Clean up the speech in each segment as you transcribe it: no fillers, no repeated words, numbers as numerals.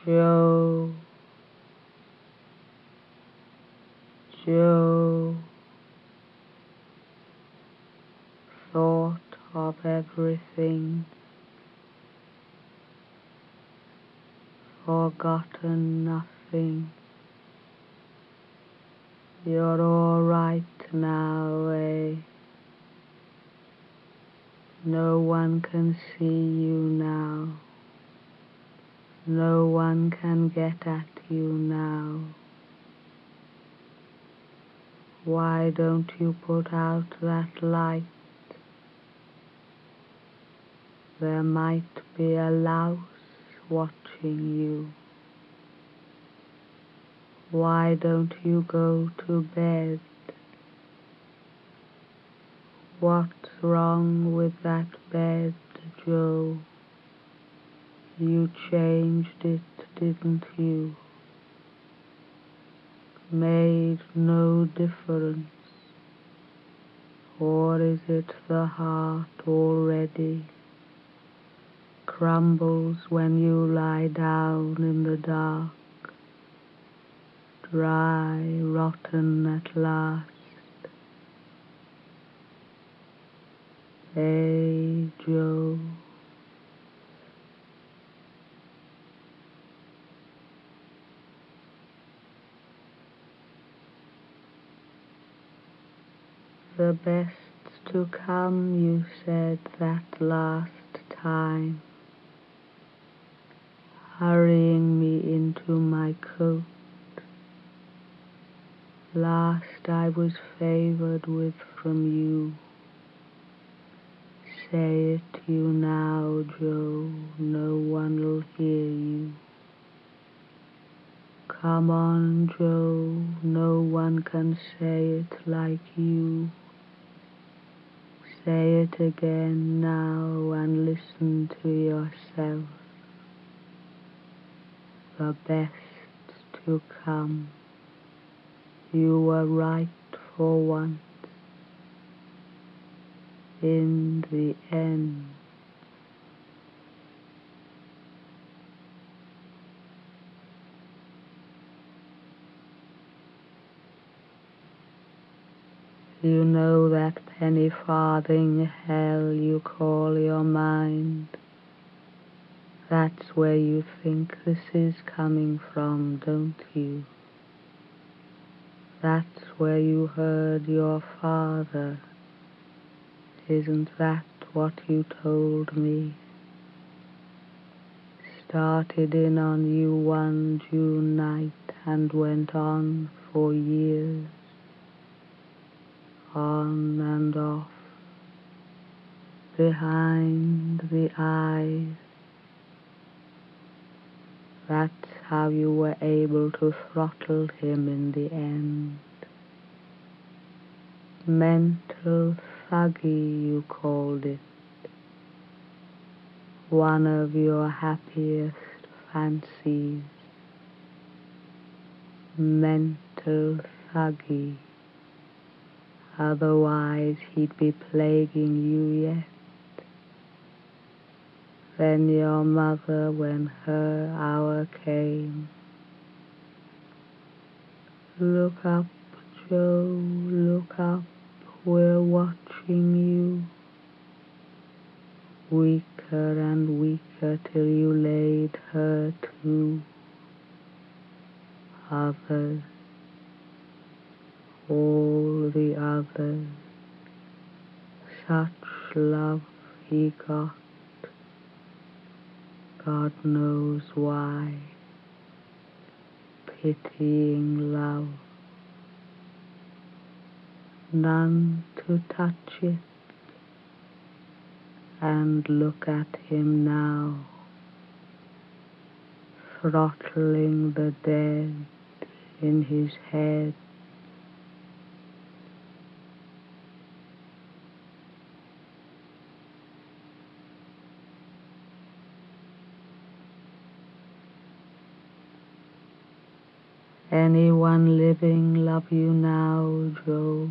Joe, Joe, thought of everything, forgotten nothing. You're all right now, eh? No one can see you now. No one can get at you now. Why don't you put out that light? There might be a louse watching you. Why don't you go to bed? What's wrong with that bed, Joe? You changed it, didn't you? Made no difference. Or is it the heart already? Crumbles when you lie down in the dark, dry, rotten at last. Hey, Joe. The best's to come, you said that last time, hurrying me into my coat. Last I was favored with from you. Say it you now, Joe, no one'll hear you. Come on, Joe, no one can say it like you. Say it again now and listen to yourself. The best's to come. You were right for once. In the end. You know that penny farthing hell you call your mind? That's where you think this is coming from, don't you? That's where you heard your father. Isn't that what you told me? Started in on you one June night and went on for years. On and off, behind the eyes. That's how you were able to throttle him in the end. Mental thuggy, you called it. One of your happiest fancies. Mental thuggy. Otherwise he'd be plaguing you yet. Then your mother, when her hour came. Look up, Joe, look up, we're watching you. Weaker and weaker till you laid her to. Others, all the others, such love he got, God knows why, pitying love, none to touch it, and look at him now, throttling the dead in his head. Anyone living love you now, Joe?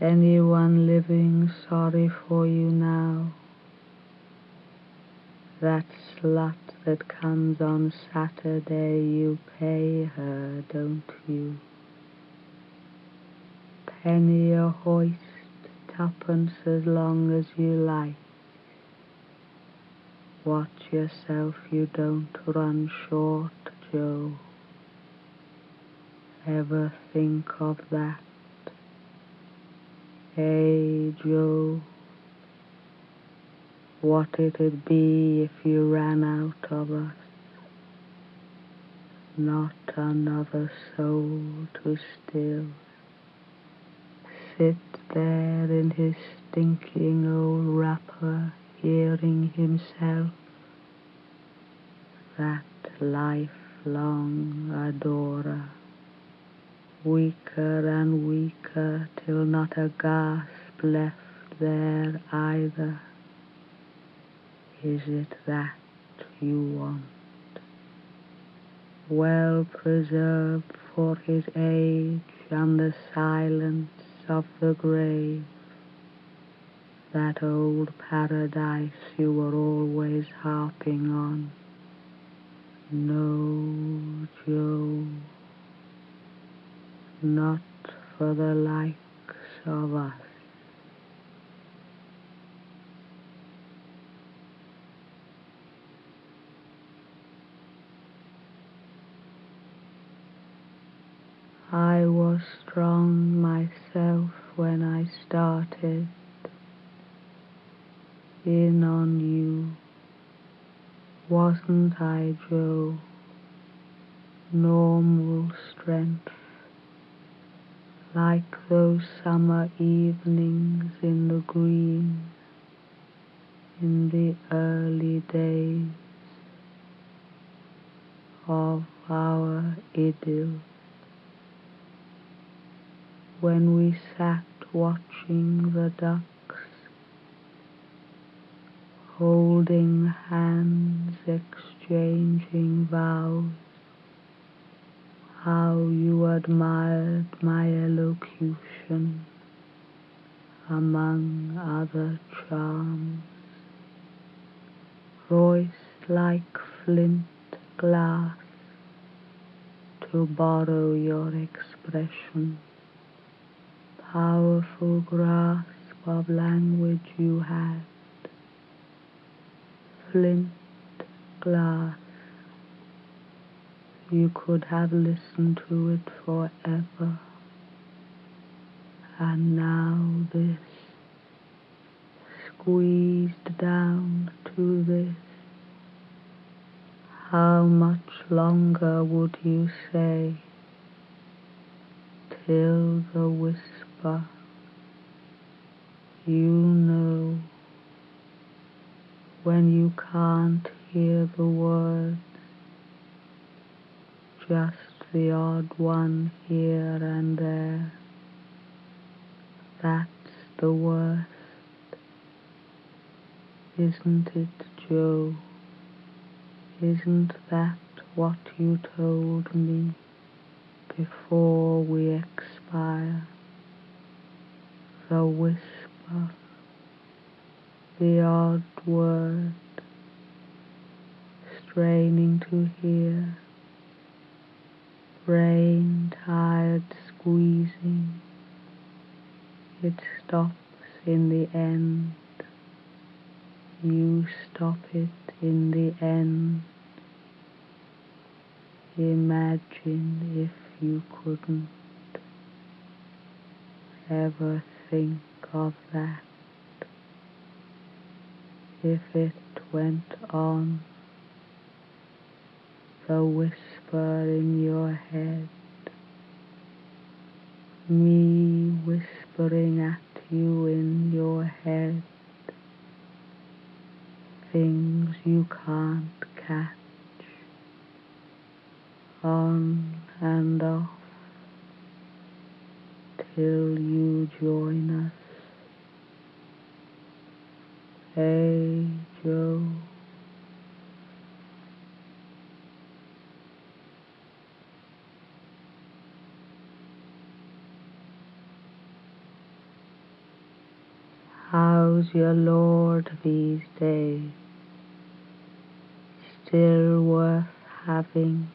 Anyone living sorry for you now? That slut that comes on Saturday, you pay her, don't you? Penny a hoist, twopence as long as you like. Watch yourself you don't run short, Joe. Ever think of that? Hey, Joe, what it'd be if you ran out of us? Not another soul to still sit there in his stinking old wrapper, hearing himself, that lifelong adorer, weaker and weaker till not a gasp left there either. Is it that you want? Well preserved for his age and the silence of the grave, that old paradise you were always harping on. No, Joe, not for the likes of us. I was strong myself when I started in on you, wasn't I, Joe? Normal strength, like those summer evenings in the green, in the early days of our idyll, when we sat watching the ducks, holding hands, exchanging vows. How you admired my elocution, among other charms, voice like flint glass, to borrow your expression, powerful grasp of language you had, flint glass. You could have listened to it forever, and now this, squeezed down to this. How much longer would you say, till the whisper, you know, when you can't hear the words, just the odd one here and there. That's the worst, isn't it, Joe? Isn't that what you told me before we expire? The whisper, the odd word, straining to hear, brain tired squeezing, it stops in the end. You stop it in the end. Imagine if you couldn't ever think of that. If it went on, the whisper in your head, me whispering at you in your head, things you can't catch, on and off, till you join us. Hey, Joe. How's your Lord these days? still worth having,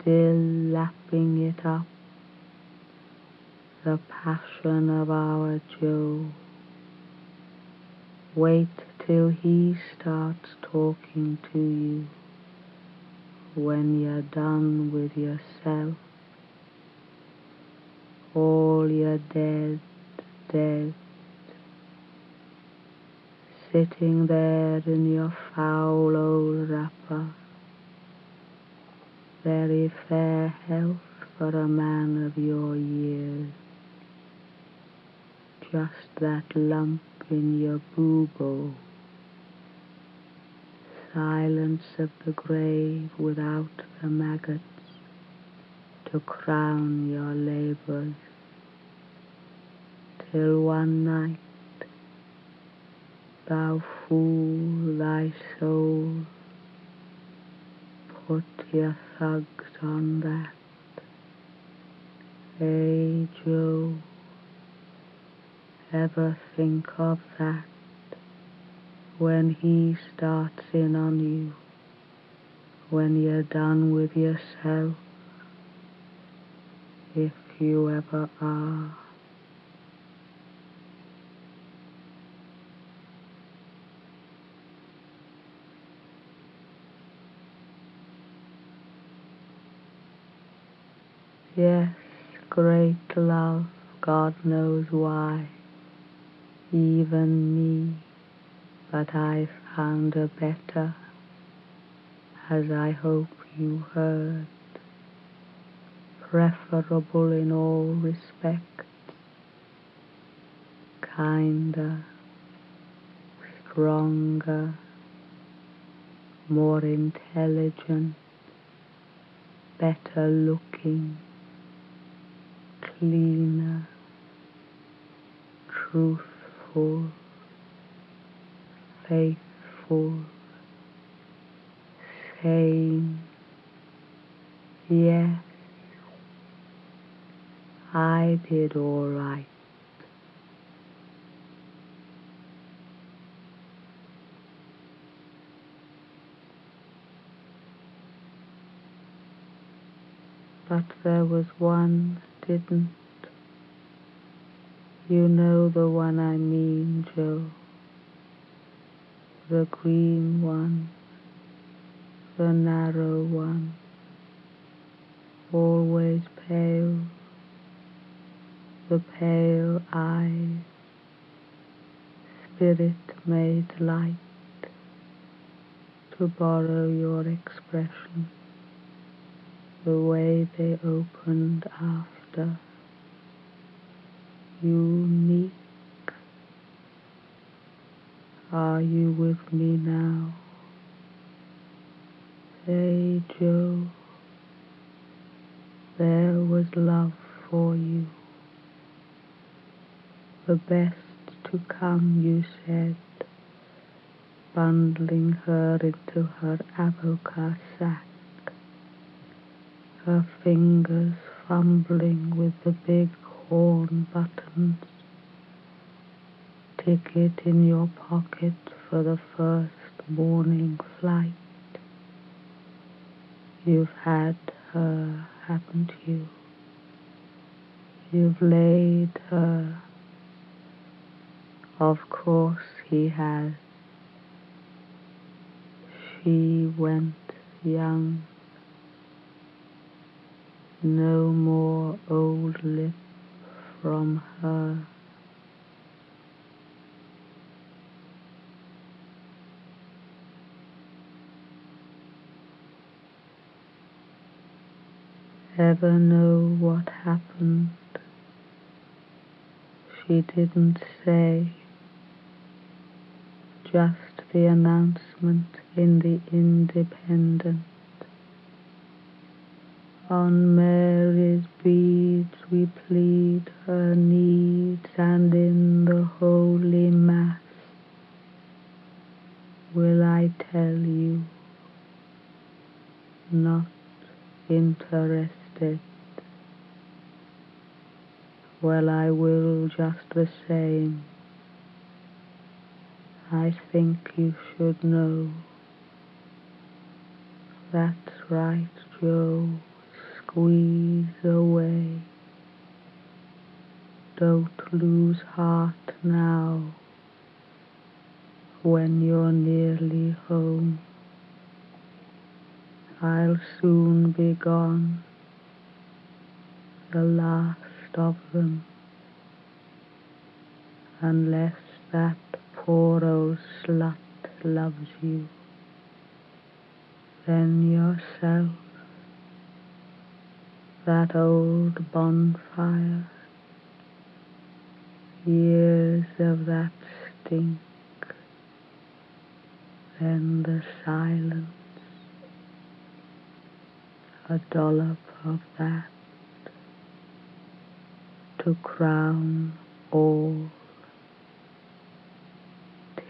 still lapping it up, the passion of our Joe. Wait till he starts talking to you when you're done with yourself. All your dead, sitting there in your foul old wrapper, very fair health for a man of your years. Just that lump in your boobo, silence of the grave without the maggots to crown your labors, till one night thou fool thy soul, put your thugs on that. Hey Joe, ever think of that when he starts in on you, when you're done with yourself, if you ever are. Yes, great love, God knows why, even me, but I found a better, as I hope you heard, preferable in all respects, kinder, stronger, more intelligent, better looking, cleaner, truthful, faithful, sane. Yes, I did all right. But there was one didn't. You know the one I mean, Joe. The green one, the narrow one, always pale, the pale eyes, spirit made light, to borrow your expression, the way they opened after. Unique. Are you with me now? Say, Joe, there was love for you. The best to come, you said, bundling her into her avocat sack, her fingers fumbling with the big horn buttons. Ticket in your pocket for the first morning flight. You've had her, haven't you? You've laid her. Of course he has. She went young. No more old lip from her. Ever know what happened? She didn't say. Just the announcement in the Independent. On Mary's beads we plead her needs, and in the Holy Mass will I tell you, not interested. Well, I will just the same. I think you should know. That's right, Joe. Squeeze away. Don't lose heart now. When you're nearly home, I'll soon be gone, the last of them, unless that poor old slut loves you. Then yourself, that old bonfire, years of that stink, then the silence, a dollop of that to crown all,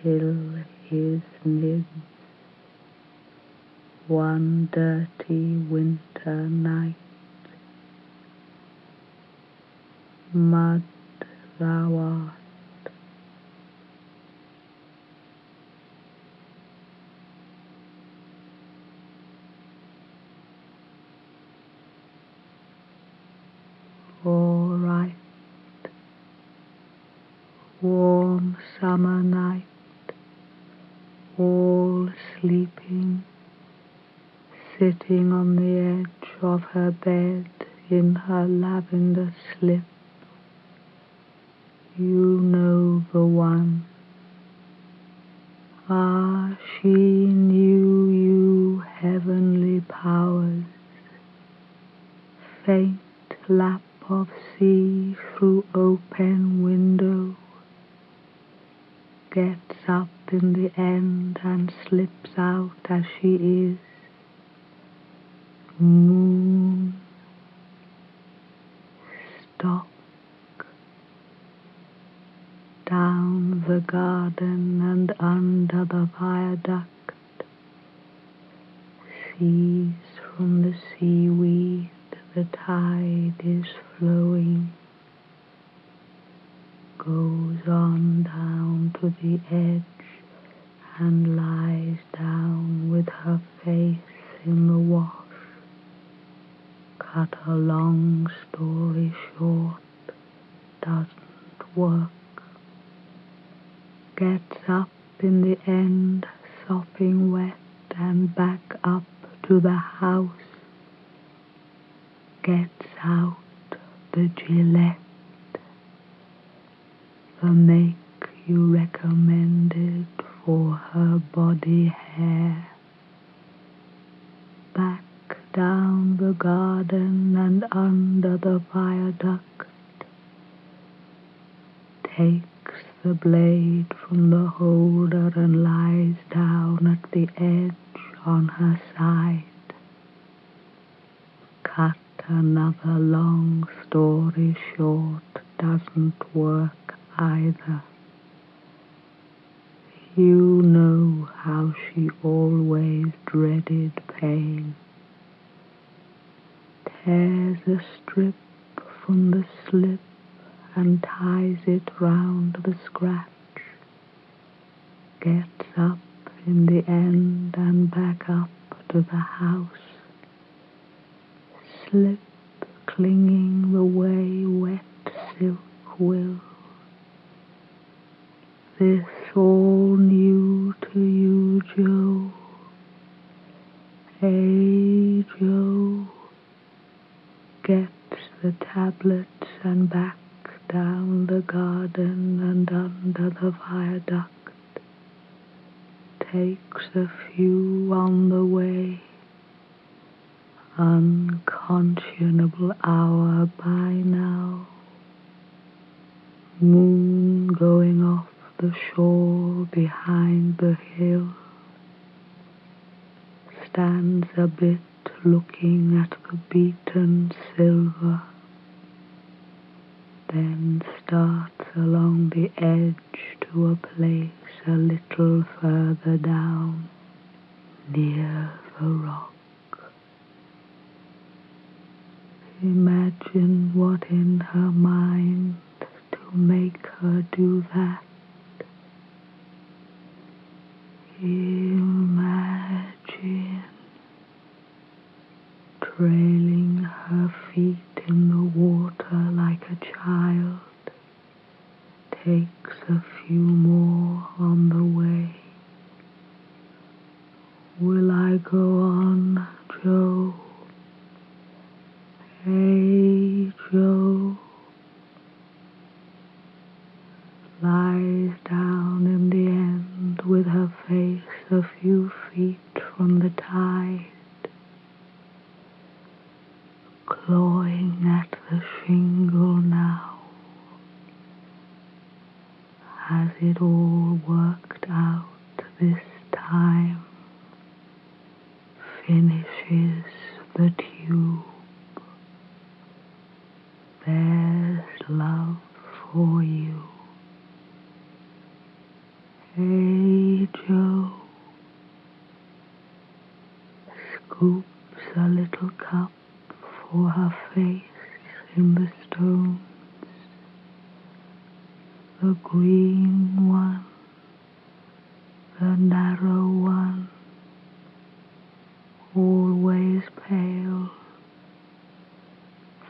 till his nids, one dirty winter night, mud thou art. All right, warm summer night, all sleeping, sitting on the edge of her bed in her lavender slip. You know the one. Ah, she knew you, heavenly powers, faint lap of sea through open window, gets up in the end and slips out as she is. Moon, stock, down the garden and under the viaduct, sees from the seaweed the tide is flowing, goes on down to the edge and lies down with her face in the wash. Cut a long story short, doesn't work. Gets up in the end, sopping wet, and back up to the house. Gets out the Gillette, the make you recommended for her body hair. Back down the garden and under the viaduct, takes the blade from the holder and lies down at the edge on her side. Cut another long story short, doesn't work either. You know how she always dreaded pain. Tears a strip from the slip and ties it round the scratch. Gets up in the end and back up to the house. Slip clinging the way wet silk will. This all new to you, Joe. Hey, Joe. Gets the tablets and back down the garden and under the viaduct. Takes a few on the way. Unconscionable hour by now. Moon going off the shore behind the hill. Stands a bit looking at the beaten silver. Then starts along the edge to a place a little further down, near the rock. Imagine what in her mind to make her do that. Imagine trailing her feet in the water like a child, takes a few more on the way. Will I go on, Joe? Hey, Joe. Lies down in the end with her face a few feet from the tide, clawing at the shingle now. Has it all worked out this time? Finishes the tube. There's love for you. Hey, Joe. Scoops a little cup for her face in the stones. The green one, the narrow one, always pale,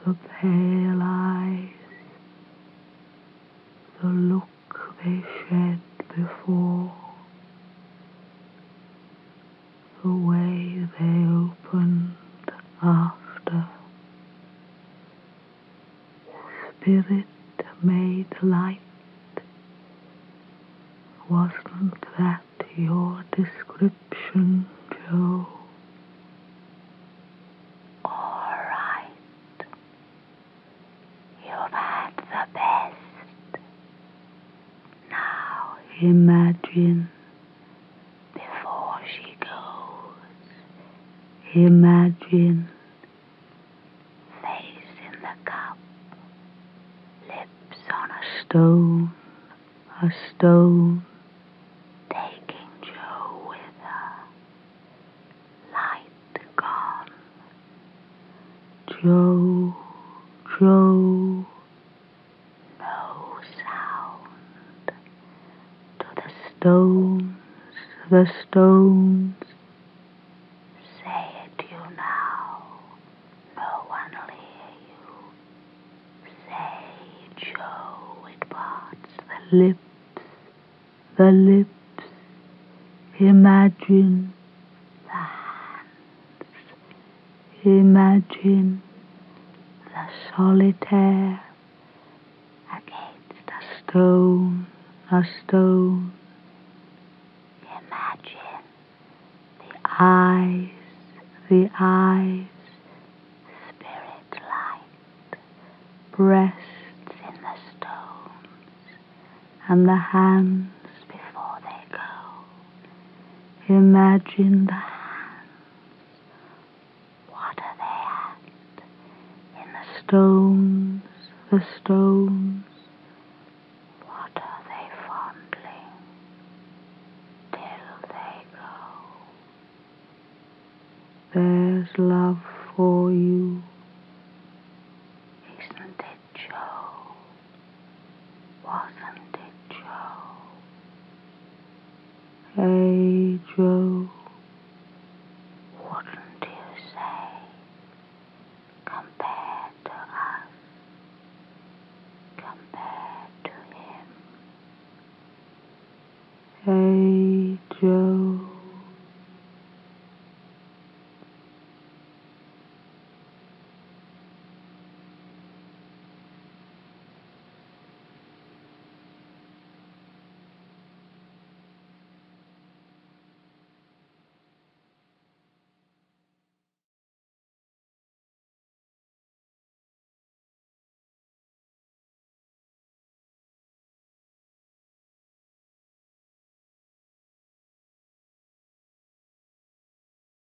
the pale eyes, the look they shed before, the way they opened after. Spirit made light. Wasn't that your description, Joe? All right. You've had the best. Now Imagine, before she goes, imagine, face in the cup, lips on a stone, taking Joe with her, light gone. Joe, No sound. To the stones, say it you now, no one'll hear you. Say, Joe, it parts the lips, imagine, the hands, imagine, the solitaire, against a stone, imagine the eyes, spirit light, breasts, in the stones, and the hands. before they go. Imagine the Hands, what are they at? In the stones, what are they fondling? Till they go. there's love for you.